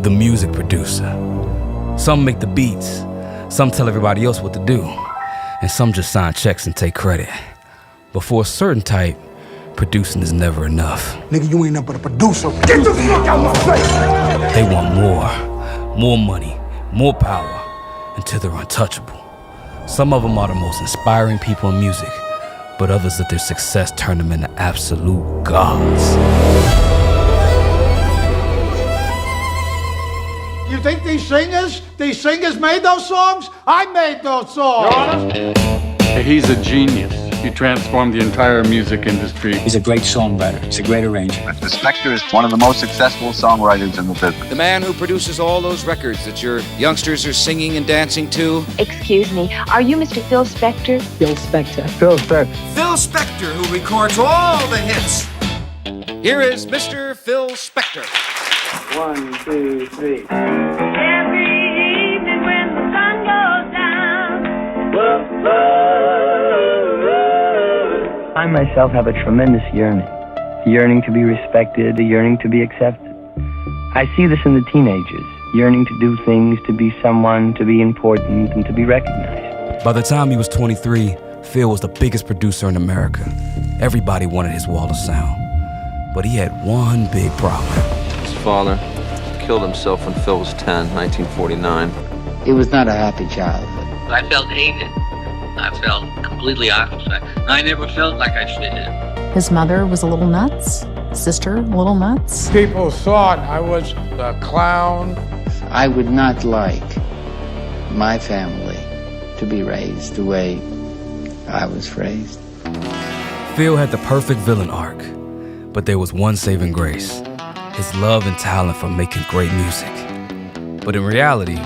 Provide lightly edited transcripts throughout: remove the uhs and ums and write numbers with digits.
the music producer. Some make the beats, some tell everybody else what to do, and some just sign checks and take credit. But for a certain type, producing is never enough. Nigga, you ain't nothing but a producer. Get the fuck out my face! They want more money, more power, until they're untouchable. Some of them are the most inspiring people in music, but others that their success turned them into absolute gods. You think these singers made those songs? I made those songs. He's a genius. He transformed the entire music industry. He's a great songwriter. He's a great arranger. Mr. Spector is one of the most successful songwriters in the business. The man who produces all those records that your youngsters are singing and dancing to. Excuse me, are you Mr. Phil Spector? Phil Spector. Phil Spector. Phil Spector, who records all the hits. Here is Mr. Phil Spector. 1, 2, 3. Every evening when the sun goes down. I myself have a tremendous yearning to be respected, a yearning to be accepted. I see this in the teenagers, yearning to do things, to be someone, to be important, and to be recognized. By the time he was 23, Phil was the biggest producer in America. Everybody wanted his wall of sound. But he had one big problem. His father killed himself when Phil was 10, 1949. It was not a happy childhood. I felt hated. I felt completely ostracized. I never felt like I fit in. His mother was a little nuts, sister a little nuts. People thought I was a clown. I would not like my family to be raised the way I was raised. Phil had the perfect villain arc, but there was one saving grace: his love and talent for making great music. But in reality,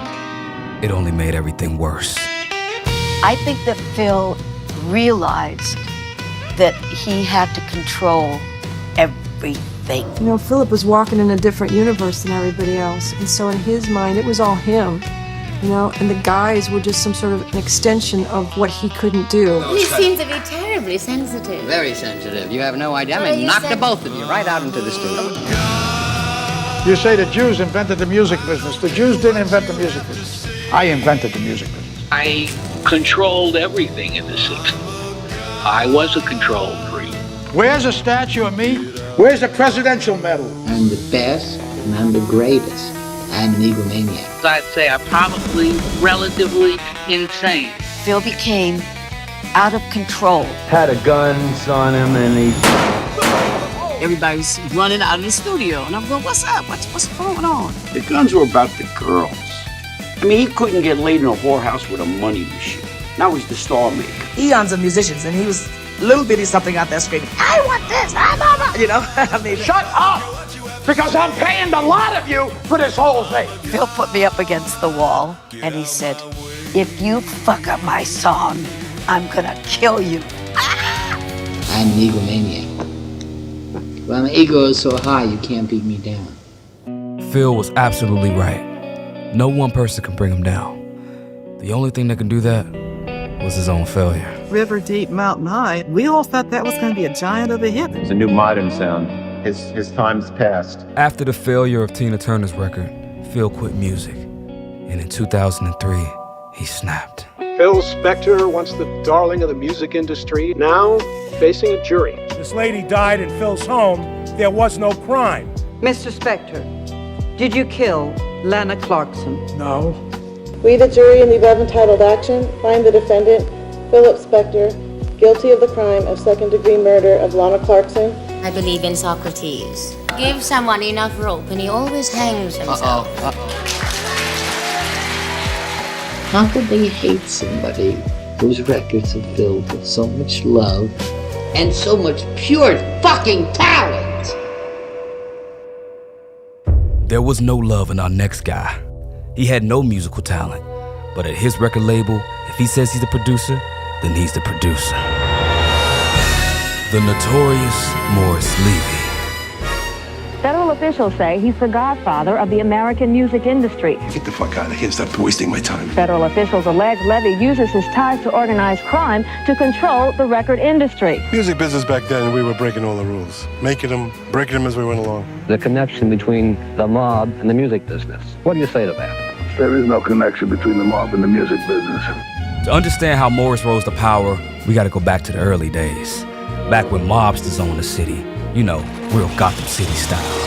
it only made everything worse. I think that Phil realized that he had to control everything. You know, Philip was walking in a different universe than everybody else, and so in his mind, it was all him. You know, and the guys were just some sort of an extension of what he couldn't do. He seems to be terribly sensitive. Very sensitive. You have no idea. I mean, knocked the both of you right out into the studio. You say the Jews invented the music business. The Jews didn't invent the music business. I invented the music business. I controlled everything in the 60s. I was a control freak. Where's a statue of me? Where's the presidential medal? I'm the best and I'm the greatest. I'm an egomaniac. I'd say I'm probably relatively insane. Phil became out of control. Had a guns on him and he... Everybody's running out of the studio, and I'm going, what's up? What's going on? The guns were about the girls. I mean, he couldn't get laid in a whorehouse with a money machine. Now he's the star maker. Eons of musicians, and he was little bitty something out there screaming, I want this, I want it. You know, I mean, Shut up! Because I'm paying a lot of you for this whole thing. Phil put me up against the wall, and he said, if you fuck up my song, I'm gonna kill you. I'm an egomaniac. Well, my ego is so high, you can't beat me down. Phil was absolutely right. No one person can bring him down. The only thing that can do that was his own failure. River Deep, Mountain High, we all thought that was going to be a giant of a hit. It's a new modern sound. His time's past. After the failure of Tina Turner's record, Phil quit music. And in 2003, he snapped. Phil Spector, once the darling of the music industry, now facing a jury. This lady died in Phil's home. There was no crime. Mr. Spector, did you kill Lana Clarkson? No. We, the jury in the above entitled action, find the defendant, Philip Spector, guilty of the crime of second-degree murder of Lana Clarkson. I believe in Socrates. Give someone enough rope and he always hangs himself. How could they hate somebody whose records are filled with so much love and so much pure fucking talent? There was no love in our next guy. He had no musical talent, but at his record label, if he says he's the producer, then he's the producer. The notorious Morris Levy. Federal officials say he's the godfather of the American music industry. Get the fuck out of here. Stop wasting my time. Federal officials allege Levy uses his ties to organized crime to control the record industry. Music business back then, we were breaking all the rules. Making them, breaking them as we went along. The connection between the mob and the music business. What do you say to that? There is no connection between the mob and the music business. To understand how Morris rose to power, we gotta go back to the early days. Back when mobsters owned the city. You know, real Gotham City style.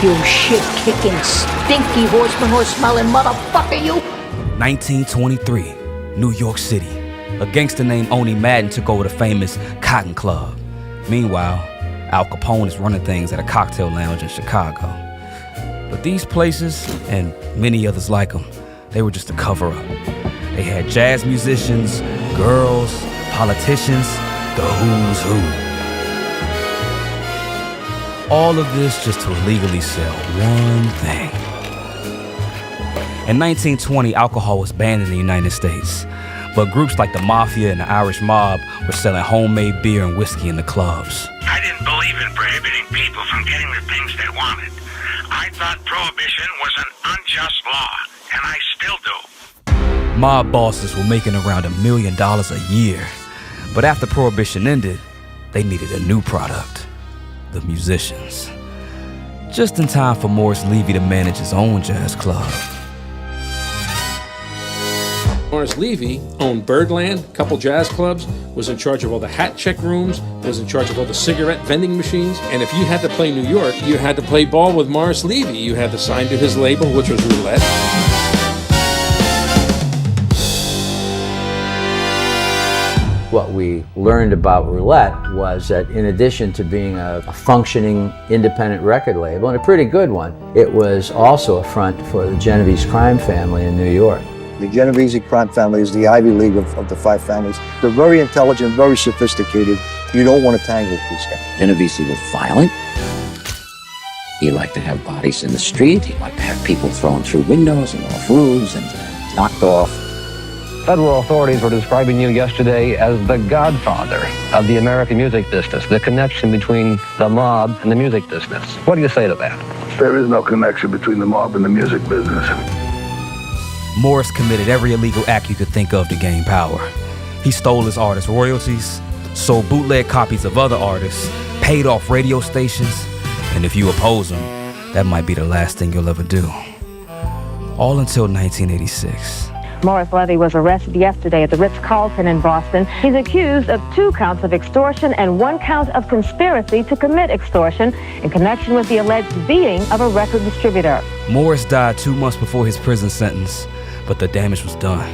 You shit-kicking, stinky horse-smelling motherfucker, you! 1923, New York City. A gangster named Oni Madden took over the famous Cotton Club. Meanwhile, Al Capone is running things at a cocktail lounge in Chicago. But these places, and many others like them, they were just a cover-up. They had jazz musicians, girls, politicians, the who's who. All of this just to illegally sell one thing. In 1920, alcohol was banned in the United States, but groups like the Mafia and the Irish Mob were selling homemade beer and whiskey in the clubs. I didn't believe in prohibiting people from getting the things they wanted. I thought prohibition was an unjust law, and I still do. Mob bosses were making around $1 million a year, but after Prohibition ended, they needed a new product. The musicians. Just in time for Morris Levy to manage his own jazz club. Morris Levy owned Birdland, a couple jazz clubs, was in charge of all the hat check rooms, was in charge of all the cigarette vending machines, and if you had to play New York, you had to play ball with Morris Levy. You had to sign to his label, which was Roulette. What we learned about Roulette was that in addition to being a functioning independent record label, and a pretty good one, it was also a front for the Genovese crime family in New York. The Genovese crime family is the Ivy League of the five families. They're very intelligent, very sophisticated. You don't want to tangle with these guys. Genovese was violent. He liked to have bodies in the street. He liked to have people thrown through windows and off roofs and knocked off. Federal authorities were describing you yesterday as the godfather of the American music business, the connection between the mob and the music business. What do you say to that? There is no connection between the mob and the music business. Morris committed every illegal act you could think of to gain power. He stole his artists' royalties, sold bootleg copies of other artists, paid off radio stations, and if you oppose him, that might be the last thing you'll ever do. All until 1986. Morris Levy was arrested yesterday at the Ritz-Carlton in Boston. He's accused of 2 counts of extortion and 1 count of conspiracy to commit extortion in connection with the alleged beating of a record distributor. Morris died 2 months before his prison sentence, but the damage was done.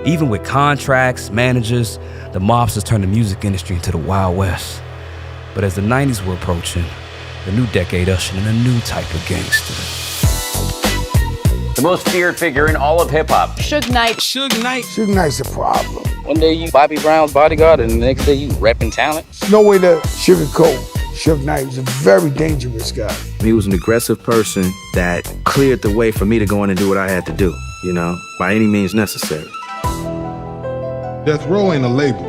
Even with contracts, managers, the mobsters turned the music industry into the Wild West. But as the 90s were approaching, the new decade ushered in a new type of gangster. The most feared figure in all of hip-hop. Suge Knight. Suge Knight. Suge Knight's a problem. One day you Bobby Brown's bodyguard, and the next day you repping talent. There's no way to sugarcoat. Suge Knight was a very dangerous guy. He was an aggressive person that cleared the way for me to go in and do what I had to do, you know, by any means necessary. Death Row ain't a label.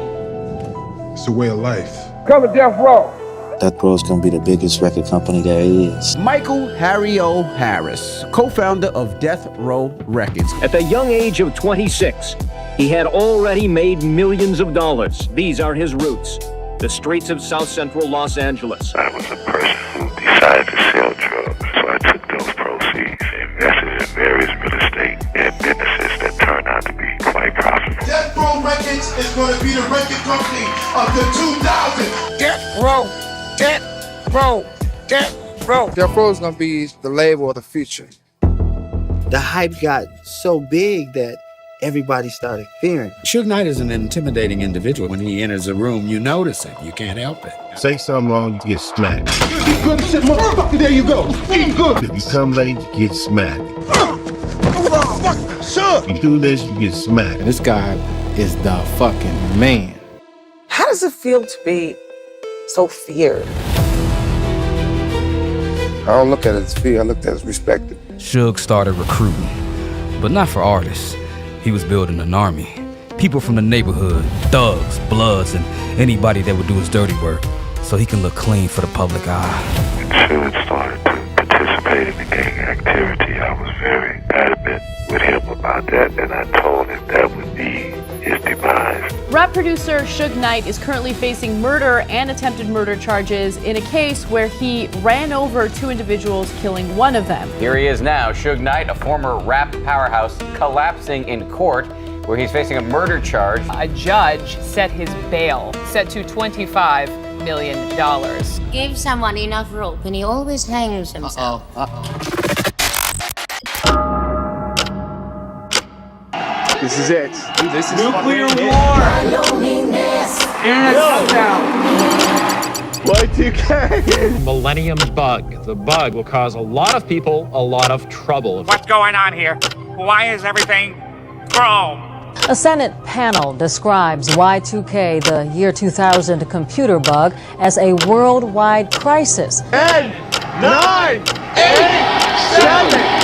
It's a way of life. Come to Death Row. Death Row is going to be the biggest record company there is. Michael Harry O. Harris, co-founder of Death Row Records. At the young age of 26, he had already made millions of dollars. These are his roots, the streets of South Central Los Angeles. I was a person who decided to sell drugs, so I took those proceeds and invested in various real estate and businesses that turned out to be quite profitable. Death Row Records is going to be the record company of the 2000s. Death Row. Death Row. Death Row. Death Row is going to be the label of the future. The hype got so big that everybody started fearing. Suge Knight is an intimidating individual. When he enters a room, you notice it. You can't help it. Say something wrong, you get smacked. Eat good shit, motherfucker. There you go. Eat good. If you come late, you get smacked. Sure. You do this, you get smacked. This guy is the fucking man. How does it feel to be so feared? I don't look at it as fear, I look at it as respected. Suge started recruiting, but not for artists. He was building an army. People from the neighborhood, thugs, bloods, and anybody that would do his dirty work so he can look clean for the public eye. Suge started to producer Suge Knight is currently facing murder and attempted murder charges in a case where he ran over 2 individuals, killing one of them. Here he is now, Suge Knight, a former rap powerhouse, collapsing in court, where he's facing a murder charge. A judge set his bail, set to $25 million. Give someone enough rope and he always hangs himself. This is it. This is nuclear war. Internet shutdown. Y2K. Millennium's bug. The bug will cause a lot of people a lot of trouble. What's going on here? Why is everything chrome? A Senate panel describes Y2K, the year 2000 computer bug, as a worldwide crisis. 10, 9, 8, 7.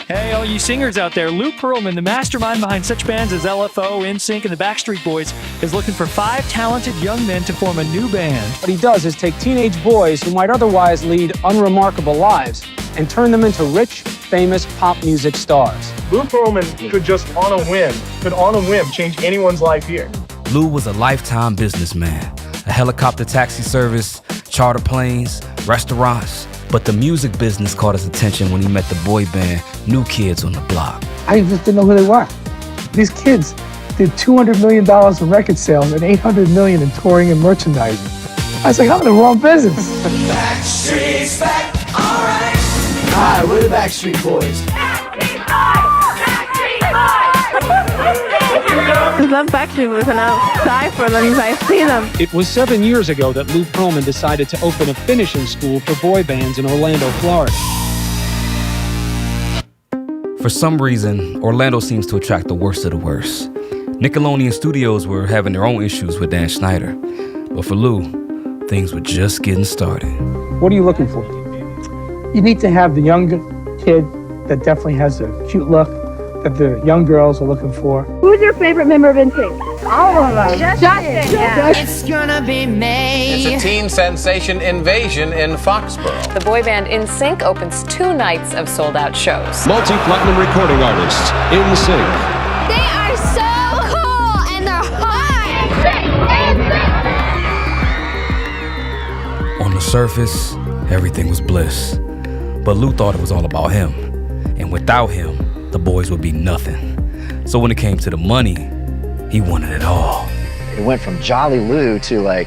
Hey, all you singers out there, Lou Pearlman, the mastermind behind such bands as LFO, NSYNC, and the Backstreet Boys, is looking for 5 talented young men to form a new band. What he does is take teenage boys who might otherwise lead unremarkable lives and turn them into rich, famous pop music stars. Lou Pearlman could just on a whim change anyone's life here. Lou was a lifetime businessman, a helicopter taxi service, charter planes, restaurants. But the music business caught his attention when he met the boy band New Kids on the Block. I just didn't know who they were. These kids did $200 million in record sales and $800 million in touring and merchandising. I was like, I'm in the wrong business. Backstreet's back, all right. Hi, we're the Backstreet Boys. I love Backstreet Boys and I'll die for them if I see them. It was 7 years ago that Lou Pearlman decided to open a finishing school for boy bands in Orlando, Florida. For some reason, Orlando seems to attract the worst of the worst. Nickelodeon Studios were having their own issues with Dan Schneider. But for Lou, things were just getting started. What are you looking for? You need to have the young kid that definitely has a cute look that the young girls are looking for. Who's your favorite member of NSYNC? All of them. Justin. It's gonna be May. It's a teen sensation invasion in Foxborough. The boy band NSYNC opens 2 nights of sold-out shows. Multi-platinum recording artists, NSYNC. They are so cool and they're hot. On the surface, everything was bliss. But Lou thought it was all about him. And without him, the boys would be nothing. So when it came to the money, he wanted it all. It went from Jolly Lou to like,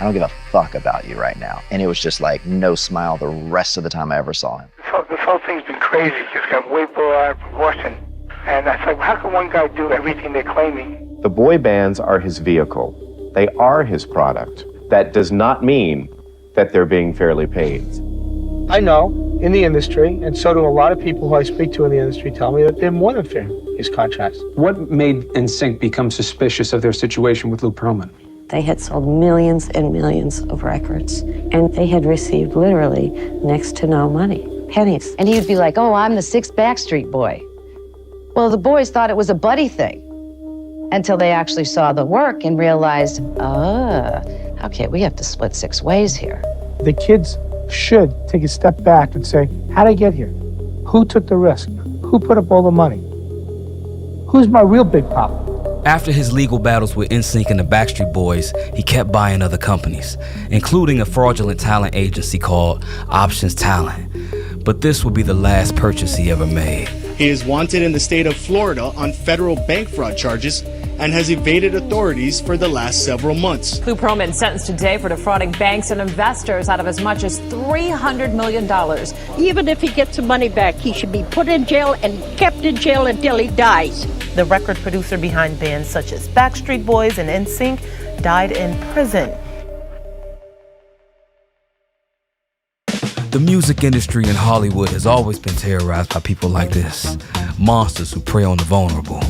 I don't give a fuck about you right now. And it was just like no smile the rest of the time I ever saw him. This whole thing's been crazy. It's got way out of proportion. And I said, how can one guy do everything they're claiming? The boy bands are his vehicle. They are his product. That does not mean that they're being fairly paid. I know in the industry, and so do a lot of people who I speak to in the industry, tell me that they're more than fair, his contracts. What made NSYNC become suspicious of their situation with Lou Pearlman? They had sold millions and millions of records, and they had received literally next to no money, pennies. And he would be like, oh, I'm the 6th Backstreet Boy. Well, the boys thought it was a buddy thing until they actually saw the work and realized, okay, we have to split 6 ways here. The kids should take a step back and say, how'd I get here? Who took the risk? Who put up all the money? Who's my real big papa? After his legal battles with NSYNC and the Backstreet Boys, he kept buying other companies, including a fraudulent talent agency called Options Talent. But this would be the last purchase he ever made. He is wanted in the state of Florida on federal bank fraud charges and has evaded authorities for the last several months. Lou Pearlman sentenced today for defrauding banks and investors out of as much as $300 million. Even if he gets the money back, he should be put in jail and kept in jail until he dies. The record producer behind bands such as Backstreet Boys and NSYNC died in prison. The music industry in Hollywood has always been terrorized by people like this, monsters who prey on the vulnerable.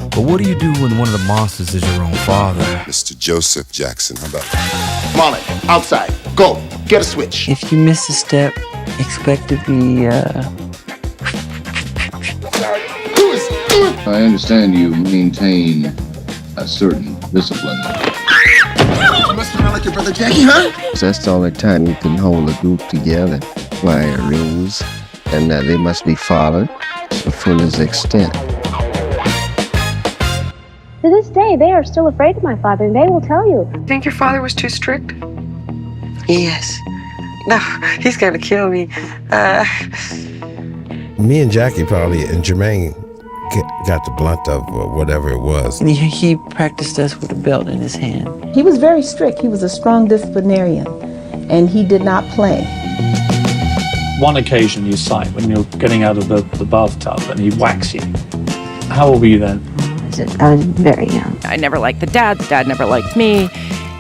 But what do you do when one of the monsters is your own father? Mr. Joseph Jackson, how about that? Marlon, outside. Go. Get a switch. If you miss a step, expect to be, I understand you maintain a certain discipline. You must smell like your brother Jackie, huh? That's the only time we can hold a group together. require rules and that they must be followed to the fullest extent. To this day, they are still afraid of my father, and they will tell you. Think your father was too strict? Yes. No, he's gonna kill me. Me and Jackie probably, and Jermaine got the blunt of whatever it was. He practiced us with a belt in his hand. He was very strict. He was a strong disciplinarian, and he did not play. One occasion you cite when you're getting out of the bathtub and he whacks you. How old were you then? I was very young. I never liked the dad never liked me.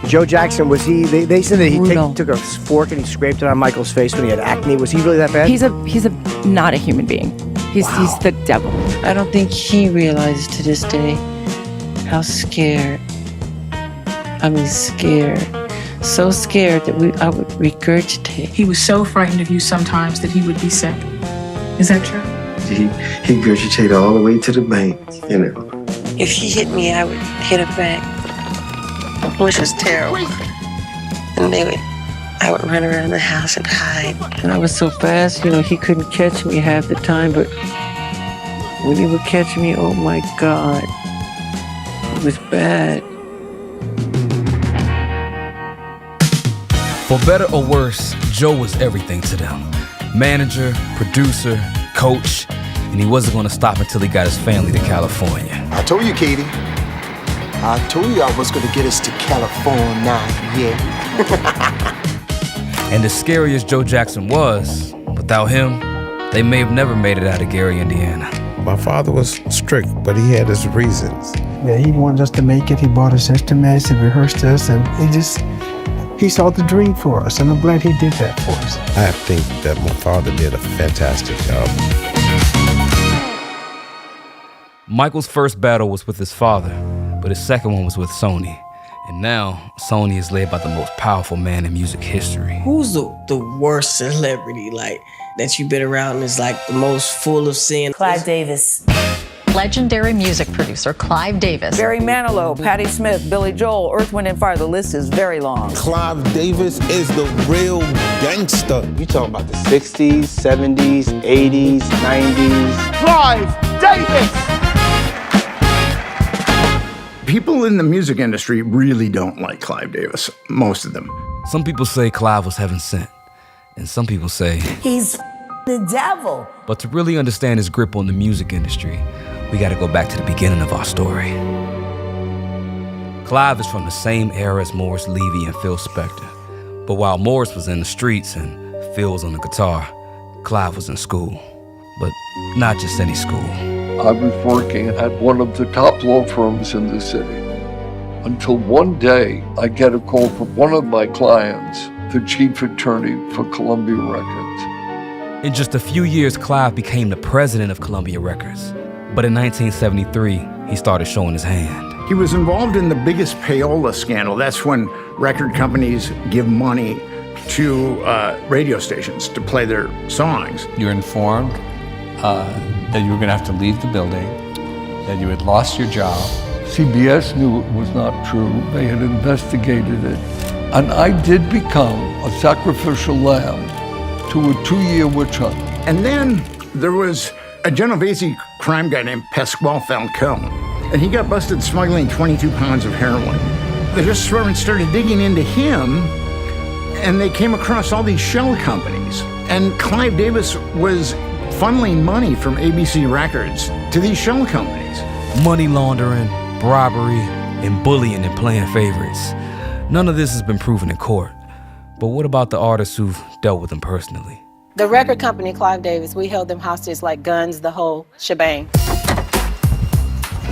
Joe Jackson, was he, they said that he took a fork and he scraped it on Michael's face when he had acne. Was he really that bad? He's not a human being. He's the devil. I don't think he realizes to this day how scared. So scared that I would regurgitate. He was so frightened of you sometimes that he would be sick. Is that true? He regurgitated all the way to the bank, you know. If he hit me, I would hit him back, which was terrible. And I would run around the house and hide. And I was so fast, he couldn't catch me half the time, but when he would catch me, oh my God, it was bad. For better or worse, Joe was everything to them. Manager, producer, coach, and he wasn't going to stop until he got his family to California. I told you, Katie. I told you I was going to get us to California, yeah. And as scary as Joe Jackson was, without him, they may have never made it out of Gary, Indiana. My father was strict, but he had his reasons. Yeah, he wanted us to make it. He bought us instruments and rehearsed us, and he saw the dream for us, and I'm glad he did that for us. I think that my father did a fantastic job. Michael's first battle was with his father, but his second one was with Sony. And now, Sony is led by the most powerful man in music history. Who's the worst celebrity, that you've been around is, the most full of sin? Clive Davis. Legendary music producer Clive Davis. Barry Manilow, Patti Smith, Billy Joel, Earth, Wind & Fire. The list is very long. Clive Davis is the real gangster. You talking about the 60s, 70s, 80s, 90s. Clive Davis! People in the music industry really don't like Clive Davis, most of them. Some people say Clive was heaven sent, and some people say He's the devil. But to really understand his grip on the music industry, we gotta go back to the beginning of our story. Clive is from the same era as Morris Levy and Phil Spector. But while Morris was in the streets and Phil was on the guitar, Clive was in school. But not just any school. I was working at one of the top law firms in the city until one day I get a call from one of my clients, the chief attorney for Columbia Records. In just a few years, Clive became the president of Columbia Records. But in 1973, he started showing his hand. He was involved in the biggest payola scandal. That's when record companies give money to radio stations to play their songs. You're informed that you were going to have to leave the building, that you had lost your job. CBS knew it was not true. They had investigated it. And I did become a sacrificial lamb to a 2-year witch hunt. And then there was a Genovese crime guy named Pasquale Falcone, and he got busted smuggling 22 pounds of heroin. The Justice Department started digging into him, and they came across all these shell companies. And Clive Davis was funneling money from ABC Records to these shell companies. Money laundering, bribery, and bullying and playing favorites. None of this has been proven in court. But what about the artists who've dealt with him personally? The record company, Clive Davis, we held them hostage like guns, the whole shebang.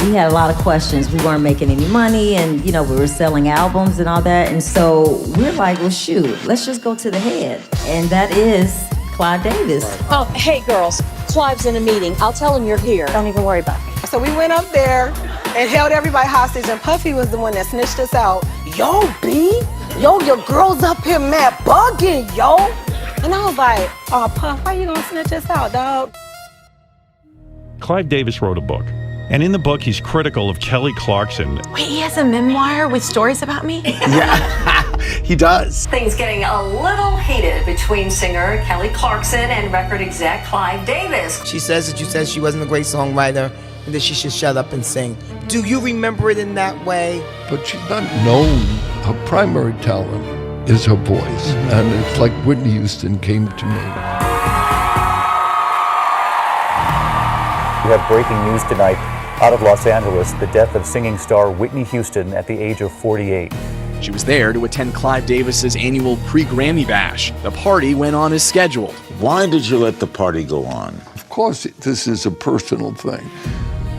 We had a lot of questions. We weren't making any money, and we were selling albums and all that. And so we're like, well, shoot, let's just go to the head. And that is Clive Davis. Oh, hey girls, Clive's in a meeting. I'll tell him you're here. Don't even worry about it. So we went up there and held everybody hostage, and Puffy was the one that snitched us out. Yo, B, your girl's up here mad bugging, yo. And I was like, oh, Puff, how you gonna snitch us out, dog? Clive Davis wrote a book, And in the book, he's critical of Kelly Clarkson. Wait, he has a memoir with stories about me? Yeah, he does. Things getting a little heated between singer Kelly Clarkson and record exec Clive Davis. She says that you said she wasn't a great songwriter and that she should shut up and sing. Do you remember it in that way? But she's not known. Her primary talent is her voice. And it's like Whitney Houston came to me. We have breaking news tonight out of Los Angeles, the death of singing star Whitney Houston at the age of 48. She was there to attend Clive Davis's annual pre-Grammy bash. The party went on as scheduled. Why did you let the party go on? Of course, this is a personal thing,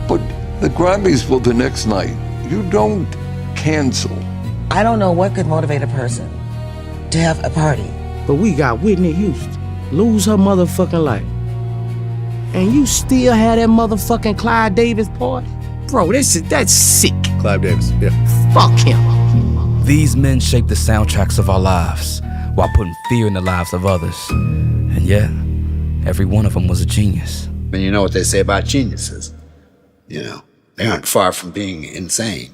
but the Grammys were the next night. You don't cancel. I don't know what could motivate a person to have a party. But we got Whitney Houston lose her motherfucking life. And you still had that motherfucking Clive Davis party? Bro, that's sick. Clive Davis, yeah. Fuck him. These men shape the soundtracks of our lives while putting fear in the lives of others. And yeah, every one of them was a genius. And you know what they say about geniuses? You know, they aren't far from being insane.